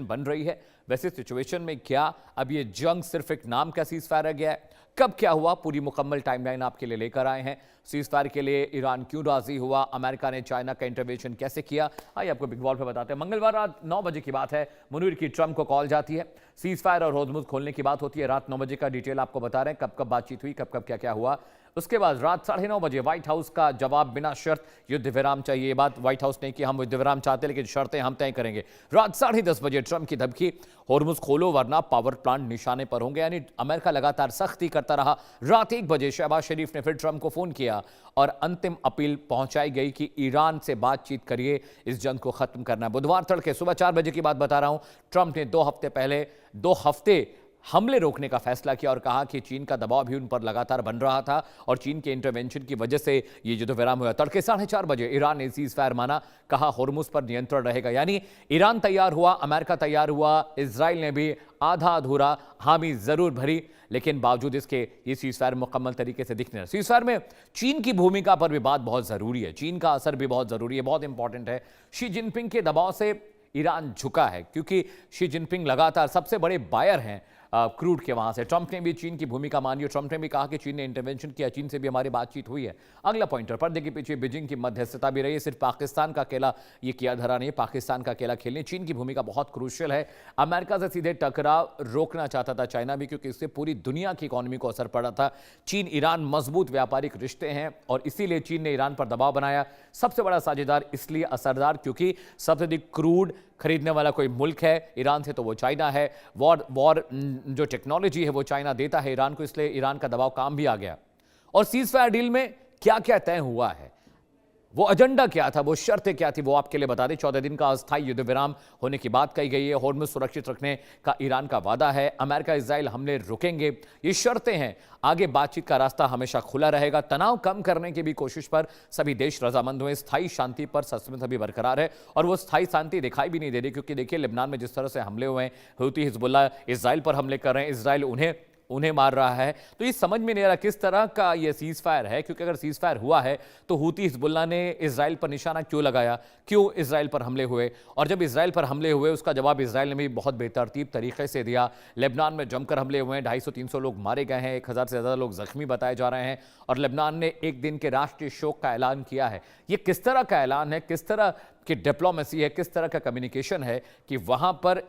बन रही है। वैसे सिचुएशन में क्या अब ये जंग सिर्फ एक नाम का सीज फायर रह गया है? कब क्या हुआ, पूरी मुकम्मल टाइमलाइन आपके लिए लेकर आए हैं। सीज फायर के लिए ईरान क्यों राजी हुआ, अमेरिका ने चाइना का इंटरवेंशन कैसे किया, आइए आपको बिग वॉल पे बताते हैं। मंगलवार रात 9 बजे की बात है, मुनीर की ट्रंप को कॉल जाती है। सीज फायर और होर्मुज खोलने की बात होती है। रात 9 बजे का डिटेल आपको बता रहे हैं, कब कब बातचीत हुई, कब कब क्या क्या हुआ। उसके बाद रात 9:30 बजे व्हाइट हाउस का जवाब, बिना शर्त युद्ध विराम चाहिए। ये बात व्हाइट हाउस ने कि हम युद्ध विराम चाहते हैं लेकिन शर्तें हम तय करेंगे। रात 10:30 बजे ट्रंप की धमकी, होर्मुज खोलो वरना पावर प्लांट निशाने पर होंगे, यानी अमेरिका लगातार सख्ती करता रहा। रात 1 बजे शहबाज शरीफ ने फिर ट्रंप को फोन किया और अंतिम अपील पहुंचाई गई कि ईरान से बातचीत करिए, इस जंग को खत्म करना है। बुधवार तड़के सुबह 4 बजे की बात बता रहा हूं, ट्रंप ने 2 हफ्ते पहले 2 हफ्ते हमले रोकने का फैसला किया और कहा कि चीन का दबाव भी उन पर लगातार बन रहा था और चीन के इंटरवेंशन की वजह से ये युद्ध विराम हुआ। तड़के 4:30 बजे ईरान ने सीज फायर माना, कहा होर्मुज पर नियंत्रण रहेगा। यानी ईरान तैयार हुआ, अमेरिका तैयार हुआ, इजराइल ने भी आधा अधूरा हामी जरूर भरी, लेकिन बावजूद इसके ये सीज फायर मुकम्मल तरीके से दिख नहीं रहा। सीज फायर में चीन की भूमिका पर भी बात बहुत जरूरी है, चीन का असर भी बहुत जरूरी है, बहुत इंपॉर्टेंट है। शी जिनपिंग के दबाव से ईरान झुका है क्योंकि शी जिनपिंग लगातार सबसे बड़े बायर हैं क्रूड के वहां से। ट्रंप ने भी चीन की भूमिका मानी और ट्रंप ने भी कहा कि चीन ने इंटरवेंशन किया, चीन से भी हमारी बातचीत हुई है। अगला पॉइंटर, पर्दे के पीछे बीजिंग की मध्यस्थता भी रही है, सिर्फ पाकिस्तान का अकेला ये किया धरा नहीं, पाकिस्तान का अकेला खेलने चीन की भूमिका बहुत क्रूशियल है। अमेरिका से सीधे टकराव रोकना चाहता था चाइना भी, क्योंकि इससे पूरी दुनिया की इकोनॉमी को असर पड़ा था। चीन ईरान मजबूत व्यापारिक रिश्ते हैं और इसीलिए चीन ने ईरान पर दबाव बनाया। सबसे बड़ा साझेदार इसलिए असरदार क्योंकि सबसे अधिक क्रूड खरीदने वाला कोई मुल्क है ईरान से तो वो चाइना है। वॉर जो टेक्नोलॉजी है वो चाइना देता है ईरान को, इसलिए ईरान का दबाव काम भी आ गया। और सीज फायर डील में क्या क्या तय हुआ है, वो एजेंडा क्या था, वो शर्तें क्या थी, वो आपके लिए बता दें। 14 दिन का अस्थायी युद्ध विराम होने की बात कही गई है। होर्मुज सुरक्षित रखने का ईरान का वादा है। अमेरिका इजराइल हमले रुकेंगे, ये शर्तें हैं। आगे बातचीत का रास्ता हमेशा खुला रहेगा। तनाव कम करने की भी कोशिश पर सभी देश रजामंद हुए। स्थायी शांति पर सस्पेंस अभी बरकरार है और वो स्थायी शांति दिखाई भी नहीं दे रही, क्योंकि देखिए लेबनान में जिस तरह से हमले हुए हैं, हूती हिजबुल्लाह इजराइल पर हमले कर रहे हैं, इजराइल उन्हें मार रहा है। तो ये समझ में नहीं आ रहा किस तरह का ये सीज फायर है, क्योंकि अगर सीज फायर हुआ है तो हूती हिजबुल्लाह ने इजराइल पर निशाना क्यों लगाया, क्यों इजराइल पर हमले हुए, और जब इजराइल पर हमले हुए उसका जवाब इजराइल ने भी बहुत बेतरतीब तरीके से दिया। लेबनान में जमकर हमले हुए हैं, 250-300 लोग मारे गए हैं, 1000 से ज़्यादा लोग जख्मी बताए जा रहे हैं और लेबनान ने 1 दिन के राष्ट्रीय शोक का ऐलान किया है। ये किस तरह का ऐलान है, किस तरह की डिप्लोमेसी है, किस तरह का कम्युनिकेशन है कि वहां पर